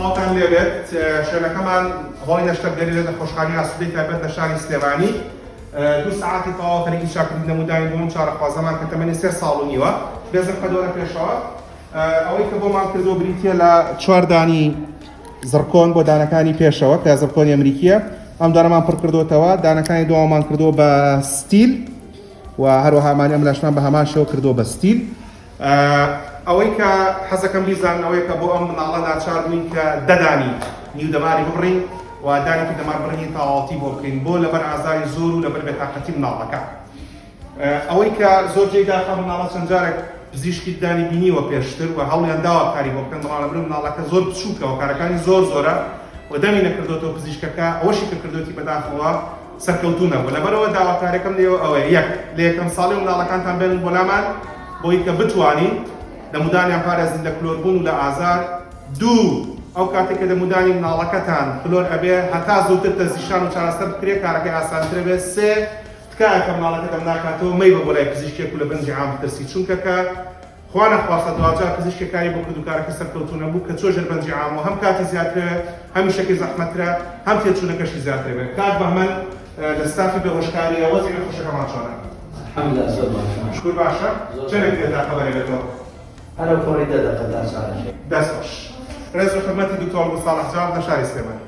تەواوتان لێبێت شوێنەکەمان هەوڵی نەشتەردەری لێدە خۆشخانەی ئاسوودەی تایبەت لە شاری سلێمانی 2 ساعتی تەواو خەریکی چاکردنی نەمودانی بۆم چارەخوازەمان کە تەمەنی 3 ساڵ و نیوە بێزم قەدۆرە پێشەوە ئەوەی کە بۆمان کردو بریتە لە 4 دانی زڕکۆن بۆ دانەکانی پێشەوە کە زڕکۆنی ئەمریکیە ئەم دانەمان پڕ کردوتەوە دانەکانی دووەمان کردو بە ستیل و هەروەهامان ئەم لاشمان بە هەمان شێوە کردو بە ستیل ئەوەی کە حەزەکەم بیزانن ئەوەیە کە بۆ ئەم مناڵە ناچار بووین کە دەدانی نیو دەماری بڕین و دانێکی دەمار بڕینی تەواوەتی بۆ بکەین بۆ لەبەر ئازاری زۆر و لەبەر بێتاقەتی مناڵەکە ئەوەی کە زۆر جێگا خەڵک مناڵە چەند جارێک پزیشکی دانی بینیوە پێشتر و هەوڵیان داوە کاری بۆ بکەن بەڵام لەبەر مناڵەکە زۆر بچووکەوە کارەکانی زۆر زۆرە و دەمی نەکردوتەوە پزیشکەکە ئەوەشی کە کردوتی بەداخەوە سەرکەوتوو نەبوو لەبەرەوە داواکاریەکەم لێەوە ئەوەیە یەک لە یەکەم ساڵی مناڵەکانتان بێنن بۆ لامان بۆی کە بتوانین دەمودانیان پارێزن لە کلۆربوون و لە ئازار دوو ئەو کاتێک کە دەمودانی مناڵەکەتان کلۆر ئەبێ هەتا زووتر تەزیشان و چارەسەر بکرێ کارەکەی ئاسانترە بێت سێ تکایە کە مناڵەکە دەم ناکاتەوە مەی بە بۆ لای پزیشکێک و لە بەنجی عام بترسی چونکە خوا نەخواستە دوجار پزیشکێک کاری بۆ کرد و کارەکە سەرکەوتوو نەبوو کە چۆ ژەر بەنجی عامەوە هەم کاتی زیاترە هەمیشەکەی زەحمەترە هەم تێچوونەکەشی زیاترە بێت کات بەهمەن لە ستافی بەهۆشکاریە وەزیرە خۆشەکەمان چۆنە؟ الحمدلله زۆر باشە. شکر باشە؟ چەندێک لێدا خەبەرێ بێتەوە؟ هەرە فۆری دەدەقە تا ساڵەکەی. دەست باش. ڕێز و خدمەتی دکتۆر ئەبوو ساڵح جان لە شاری سلێمانی.